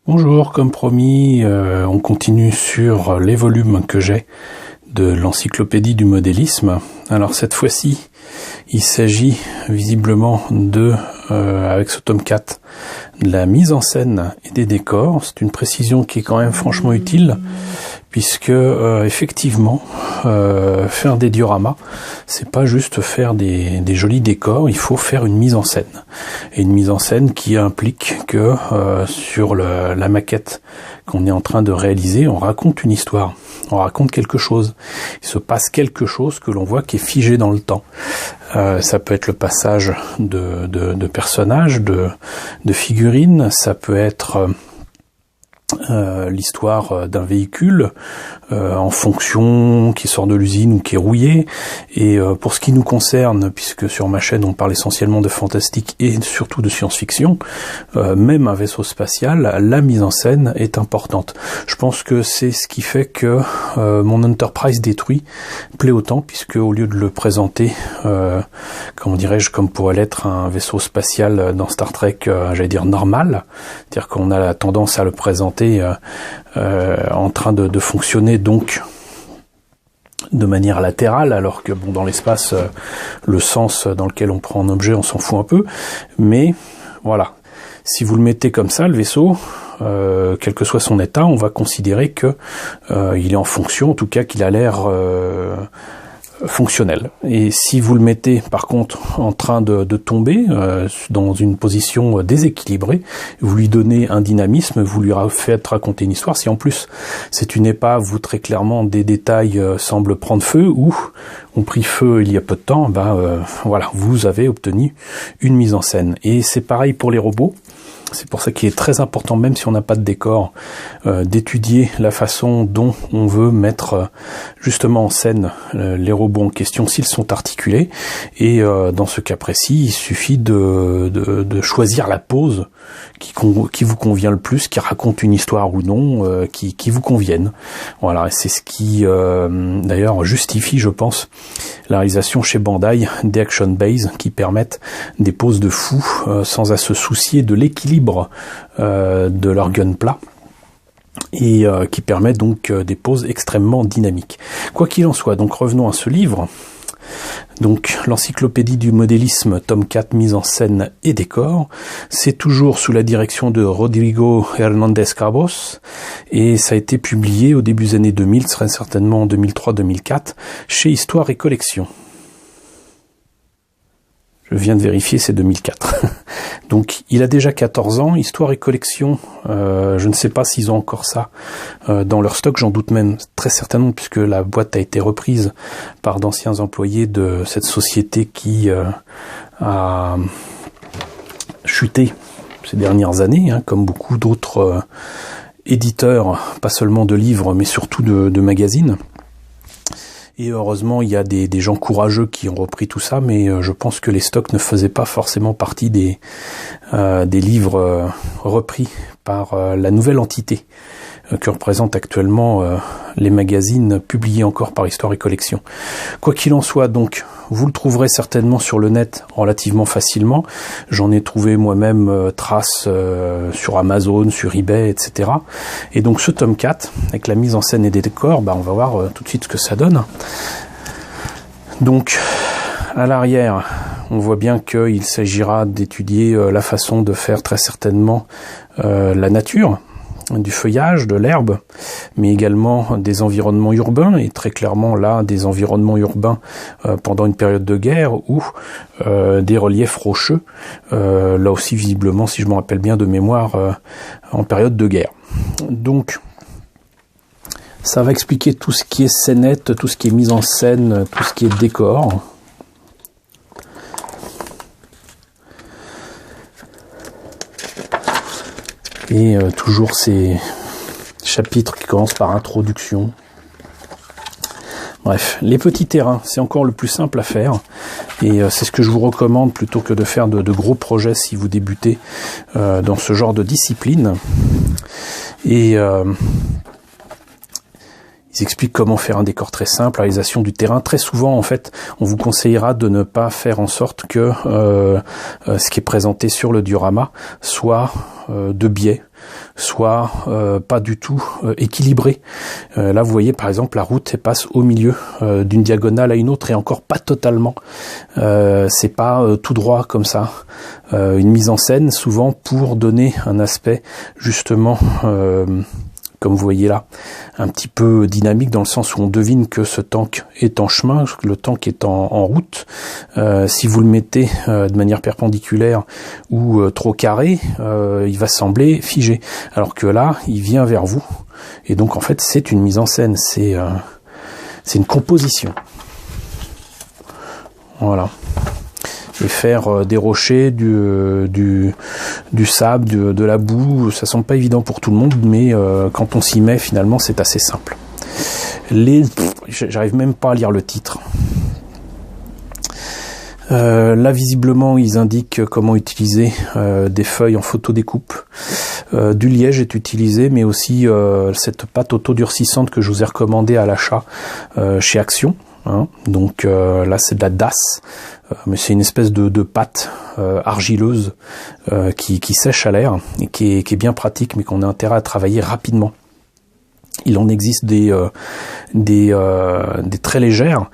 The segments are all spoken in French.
Bonjour, comme promis, on continue sur les volumes que j'ai de l'encyclopédie du modélisme. Alors cette fois-ci, il s'agit visiblement avec ce tome 4, de la mise en scène et des décors. C'est une précision qui est quand même franchement utile, puisque effectivement, faire des dioramas, c'est pas juste faire des jolis décors, il faut faire une mise en scène. Et une mise en scène qui implique que sur la maquette qu'on est en train de réaliser, on raconte une histoire, on raconte quelque chose. Il se passe quelque chose que l'on voit qui est figé dans le temps. Ça peut être le passage de personnages, de figurines, ça peut être l'histoire d'un véhicule en fonction qui sort de l'usine ou qui est rouillé. Et pour ce qui nous concerne, puisque sur ma chaîne on parle essentiellement de fantastique et surtout de science-fiction, même un vaisseau spatial, la mise en scène est importante. Je pense que c'est ce qui fait que mon Enterprise détruit plaît autant, puisque au lieu de le présenter comment dirais-je, comme pourrait l'être un vaisseau spatial dans Star Trek, j'allais dire normal, c'est-à-dire qu'on a la tendance à le présenter en train de fonctionner donc de manière latérale, alors que bon, dans l'espace, le sens dans lequel on prend un objet, on s'en fout un peu, mais voilà, si vous le mettez comme ça, le vaisseau, quel que soit son état, on va considérer que il est en fonction, en tout cas qu'il a l'air fonctionnel. Et si vous le mettez par contre en train de tomber dans une position déséquilibrée, vous lui donnez un dynamisme, vous lui faites raconter une histoire. Si en plus c'est une épave où très clairement des détails semblent prendre feu ou ont pris feu il y a peu de temps, voilà, vous avez obtenu une mise en scène. Et c'est pareil pour les robots. C'est pour ça qu'il est très important, même si on n'a pas de décor, d'étudier la façon dont on veut mettre justement en scène les robots en question, s'ils sont articulés. Et dans ce cas précis, il suffit de choisir la pose qui vous convient le plus, qui raconte une histoire ou non, qui vous convienne. Voilà, c'est ce qui d'ailleurs justifie, je pense, la réalisation chez Bandai des Action Base qui permettent des poses de fou sans à se soucier de l'équilibre de leur gunpla et qui permet donc des poses extrêmement dynamiques. Quoi qu'il en soit, donc revenons à ce livre. Donc l'encyclopédie du modélisme, tome 4, mise en scène et décor, c'est toujours sous la direction de Rodrigo Hernandez Cabos et ça a été publié au début des années 2000, très certainement en 2003-2004, chez Histoire et Collection. Je viens de vérifier, c'est 2004. Donc, il a déjà 14 ans, Histoire et Collection, je ne sais pas s'ils ont encore ça dans leur stock, j'en doute même très certainement, puisque la boîte a été reprise par d'anciens employés de cette société qui a chuté ces dernières années, comme beaucoup d'autres éditeurs, pas seulement de livres, mais surtout de magazines. Et heureusement, il y a des gens courageux qui ont repris tout ça, mais je pense que les stocks ne faisaient pas forcément partie des livres repris par la nouvelle entité que représentent actuellement les magazines publiés encore par Histoire et Collection. Quoi qu'il en soit, donc, vous le trouverez certainement sur le net relativement facilement. J'en ai trouvé moi-même trace sur Amazon, sur eBay, etc. Et donc ce tome 4, avec la mise en scène et des décors, on va voir tout de suite ce que ça donne. Donc, à l'arrière, on voit bien qu'il s'agira d'étudier la façon de faire très certainement la nature, du feuillage, de l'herbe, mais également des environnements urbains, et très clairement là, des environnements urbains pendant une période de guerre, ou des reliefs rocheux, là aussi visiblement, si je me rappelle bien de mémoire, en période de guerre. Donc, ça va expliquer tout ce qui est scénette, tout ce qui est mise en scène, tout ce qui est décor. Et toujours ces chapitres qui commencent par introduction. Bref, les petits terrains, c'est encore le plus simple à faire. Et c'est ce que je vous recommande plutôt que de faire de gros projets si vous débutez dans ce genre de discipline. Et ils expliquent comment faire un décor très simple, la réalisation du terrain. Très souvent, en fait, on vous conseillera de ne pas faire en sorte que ce qui est présenté sur le diorama soit de biais. soit pas du tout équilibré. Là, vous voyez par exemple la route elle passe au milieu d'une diagonale à une autre et encore pas totalement. C'est pas tout droit comme ça. Une mise en scène souvent pour donner un aspect justement comme vous voyez là, un petit peu dynamique dans le sens où on devine que ce tank est en chemin, que le tank est en route. Si vous le mettez de manière perpendiculaire ou trop carré, il va sembler figé. Alors que là, il vient vers vous. Et donc en fait, c'est une mise en scène, c'est une composition. Voilà. Et faire des rochers, du sable, de la boue, ça semble pas évident pour tout le monde, mais quand on s'y met, finalement, c'est assez simple. J'arrive même pas à lire le titre. Là, visiblement, ils indiquent comment utiliser des feuilles en photodécoupe. Du liège est utilisé, mais aussi cette pâte auto-durcissante que je vous ai recommandée à l'achat chez Action. Hein. Donc là, c'est de la DAS. Mais c'est une espèce de pâte argileuse qui sèche à l'air et qui est bien pratique, mais qu'on a intérêt à travailler rapidement. Il en existe des très légères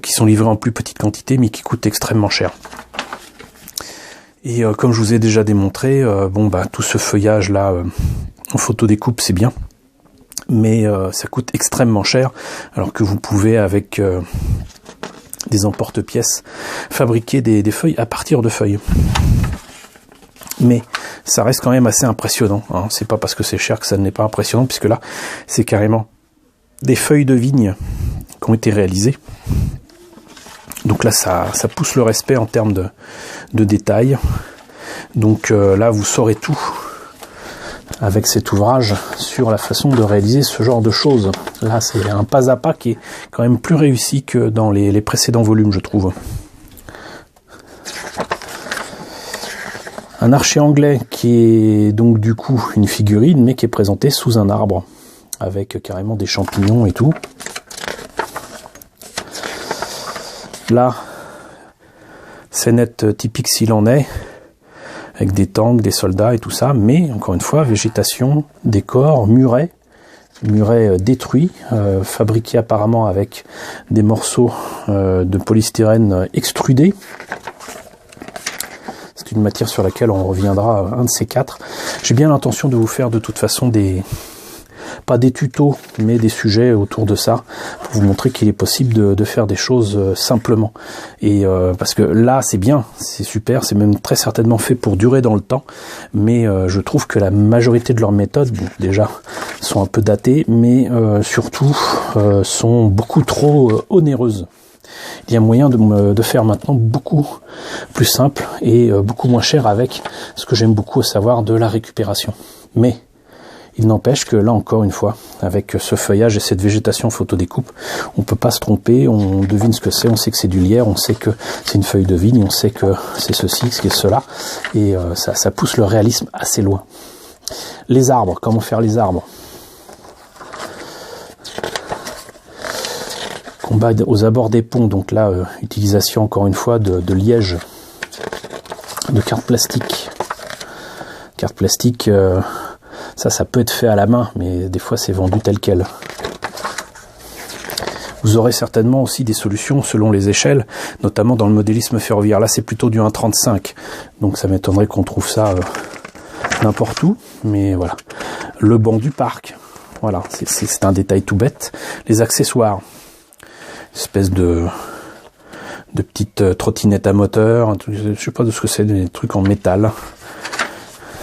qui sont livrées en plus petite quantité, mais qui coûtent extrêmement cher. Et comme je vous ai déjà démontré, tout ce feuillage là en photodécoupe, c'est bien, mais ça coûte extrêmement cher, alors que vous pouvez avec des emporte-pièces fabriquer des feuilles à partir de feuilles. Mais ça reste quand même assez impressionnant, hein. C'est pas parce que c'est cher que ça n'est pas impressionnant, puisque là c'est carrément des feuilles de vigne qui ont été réalisées. Donc là ça pousse le respect en termes de détails. Donc là vous saurez tout avec cet ouvrage sur la façon de réaliser ce genre de choses. Là, c'est un pas à pas qui est quand même plus réussi que dans les précédents volumes, je trouve. Un archer anglais qui est donc du coup une figurine, mais qui est présenté sous un arbre, avec carrément des champignons et tout. Là, scénette typique s'il en est, avec des tanks, des soldats et tout ça, mais encore une fois, végétation, décor, muret détruit, fabriqué apparemment avec des morceaux de polystyrène extrudés. C'est une matière sur laquelle on reviendra un de ces quatre. J'ai bien l'intention de vous faire de toute façon pas des tutos, mais des sujets autour de ça, pour vous montrer qu'il est possible de faire des choses simplement. Et parce que là, c'est bien, c'est super, c'est même très certainement fait pour durer dans le temps, mais je trouve que la majorité de leurs méthodes, déjà, sont un peu datées, mais surtout sont beaucoup trop onéreuses. Il y a moyen de faire maintenant beaucoup plus simple et beaucoup moins cher avec ce que j'aime beaucoup, à savoir de la récupération. Mais il n'empêche que là encore une fois, avec ce feuillage et cette végétation photodécoupe, on peut pas se tromper, on devine ce que c'est, on sait que c'est du lierre, on sait que c'est une feuille de vigne, on sait que c'est ceci, ce qui est cela, et ça pousse le réalisme assez loin. Les arbres, comment faire les arbres? Combat aux abords des ponts, donc là, utilisation encore une fois de liège, de cartes plastiques. Cartes plastiques, ça peut être fait à la main, mais des fois c'est vendu tel quel. Vous aurez certainement aussi des solutions selon les échelles, notamment dans le modélisme ferroviaire. Là c'est plutôt du 1,35, donc ça m'étonnerait qu'on trouve ça n'importe où, mais voilà. Le banc du parc, voilà, c'est un détail tout bête. Les accessoires, espèce de petites trottinettes à moteur, je sais pas de ce que c'est, des trucs en métal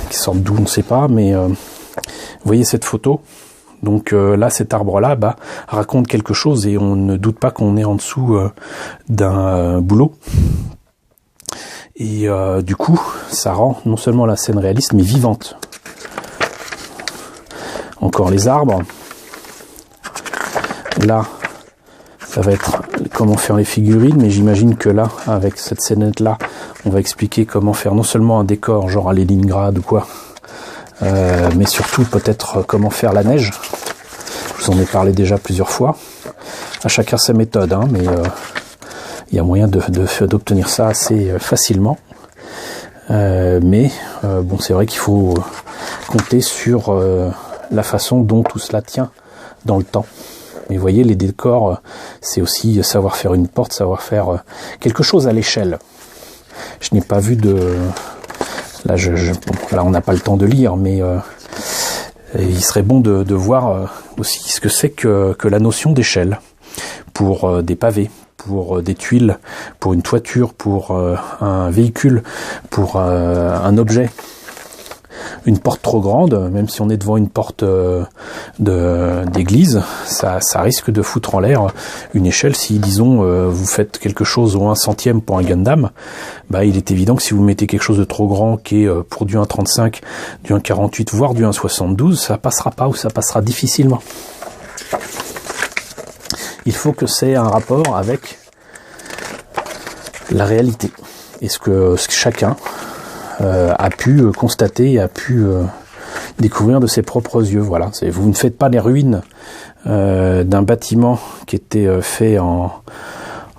qui sortent d'où, on ne sait pas, mais vous voyez cette photo, donc là cet arbre là raconte quelque chose et on ne doute pas qu'on est en dessous d'un boulot, et du coup ça rend non seulement la scène réaliste mais vivante. Encore les arbres, là ça va être comment faire les figurines, mais j'imagine que là, avec cette scénette là, on va expliquer comment faire non seulement un décor genre à Leningrad ou quoi, mais surtout peut-être comment faire la neige. Je vous en ai parlé déjà plusieurs fois. À chacun sa méthode, hein, mais il y a moyen d'obtenir ça assez facilement. Mais bon, c'est vrai qu'il faut compter sur la façon dont tout cela tient dans le temps. Mais vous voyez, les décors, c'est aussi savoir faire une porte, savoir faire quelque chose à l'échelle. Je n'ai pas vu de... Là, là on n'a pas le temps de lire, mais il serait bon de voir aussi ce que c'est que la notion d'échelle pour des pavés, pour des tuiles, pour une toiture, pour un véhicule, pour un objet. Une porte trop grande, même si on est devant une porte d'église, ça risque de foutre en l'air une échelle. Si, disons, vous faites quelque chose au 1 centième pour un Gundam, bah, il est évident que si vous mettez quelque chose de trop grand, qui est pour du 1,35, du 1,48, voire du 1,72, ça passera pas ou ça passera difficilement. Il faut que c'est un rapport avec la réalité et ce que chacun a pu constater et a pu découvrir de ses propres yeux. Voilà. Vous ne faites pas les ruines d'un bâtiment qui était fait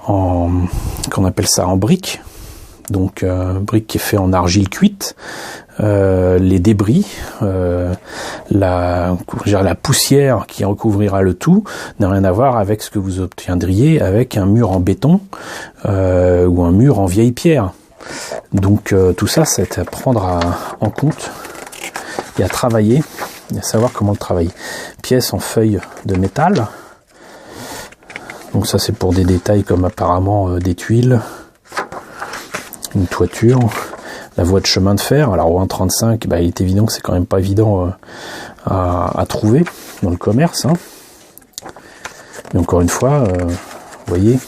qu'on appelle ça en briques, donc brique qui est fait en argile cuite. Les débris, la poussière qui recouvrira le tout n'a rien à voir avec ce que vous obtiendriez avec un mur en béton ou un mur en vieille pierre. Donc tout ça, c'est à prendre en compte et à travailler, et à savoir comment le travailler. Pièce en feuille de métal. Donc ça, c'est pour des détails comme apparemment des tuiles, une toiture, la voie de chemin de fer. Alors au 1,35, bah, il est évident que c'est quand même pas évident à trouver dans le commerce. Hein. Mais encore une fois, vous voyez,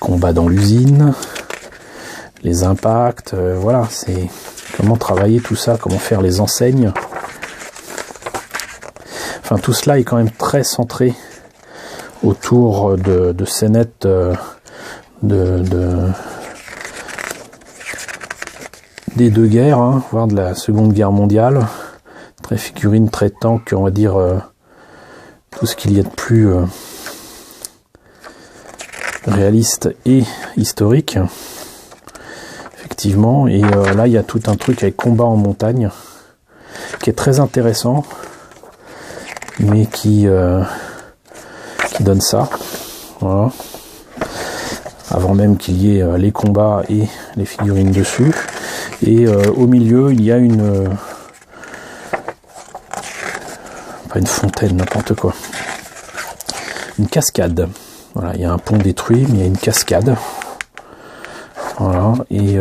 combat dans l'usine, les impacts, voilà, c'est comment travailler tout ça, comment faire les enseignes. Enfin, tout cela est quand même très centré autour de scénettes des deux guerres, hein, voire de la Seconde Guerre mondiale. Très figurine, très tank, on va dire tout ce qu'il y a de plus réaliste et historique, effectivement. Et là il y a tout un truc avec combat en montagne qui est très intéressant, mais qui donne ça, voilà, avant même qu'il y ait les combats et les figurines dessus. Et au milieu il y a pas une fontaine, n'importe quoi, une cascade. Voilà, il y a un pont détruit, mais il y a une cascade. Voilà, et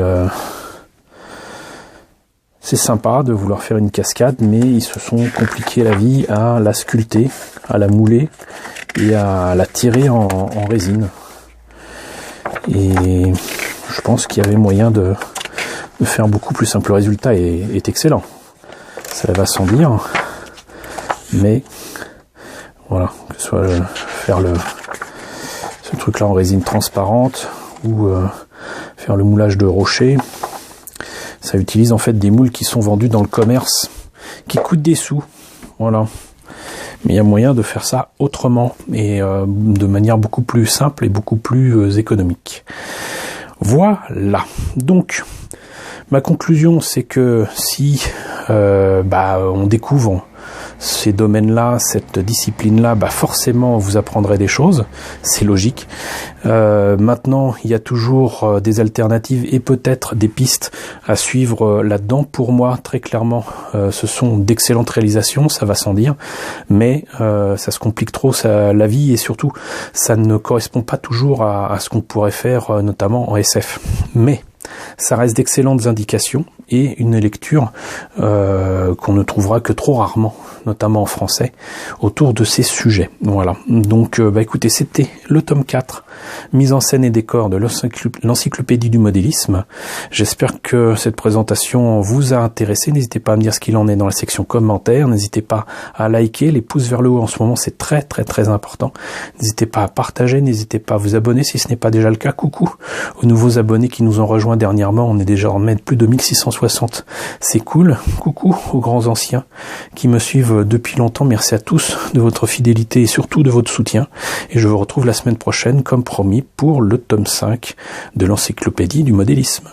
c'est sympa de vouloir faire une cascade, mais ils se sont compliqués la vie à la sculpter, à la mouler et à la tirer en résine. Et je pense qu'il y avait moyen de faire beaucoup plus simple. Le résultat est excellent, ça va sans dire, mais voilà, que ce soit faire ce truc là en résine transparente ou faire le moulage de rocher, ça utilise en fait des moules qui sont vendus dans le commerce, qui coûtent des sous, voilà. Mais il y a moyen de faire ça autrement et de manière beaucoup plus simple et beaucoup plus économique. Voilà. Donc ma conclusion, c'est que si on découvre ces domaines-là, cette discipline-là, forcément vous apprendrez des choses, c'est logique. Maintenant, il y a toujours des alternatives et peut-être des pistes à suivre là-dedans. Pour moi, très clairement, ce sont d'excellentes réalisations, ça va sans dire, mais ça se complique trop la vie et surtout, ça ne correspond pas toujours à ce qu'on pourrait faire, notamment en SF. Mais ça reste d'excellentes indications et une lecture qu'on ne trouvera que trop rarement, notamment en français, autour de ces sujets. Voilà. Donc, écoutez, c'était le tome 4, mise en scène et décor de l'encyclopédie du modélisme. J'espère que cette présentation vous a intéressé. N'hésitez pas à me dire ce qu'il en est dans la section commentaires. N'hésitez pas à liker. Les pouces vers le haut en ce moment, c'est très très très important. N'hésitez pas à partager. N'hésitez pas à vous abonner si ce n'est pas déjà le cas. Coucou aux nouveaux abonnés qui nous ont rejoints dernièrement. On est déjà en plus de 1660. C'est cool. Coucou aux grands anciens qui me suivent depuis longtemps. Merci à tous de votre fidélité et surtout de votre soutien. Et je vous retrouve la semaine prochaine, comme promis, pour le tome 5 de l'encyclopédie du modélisme.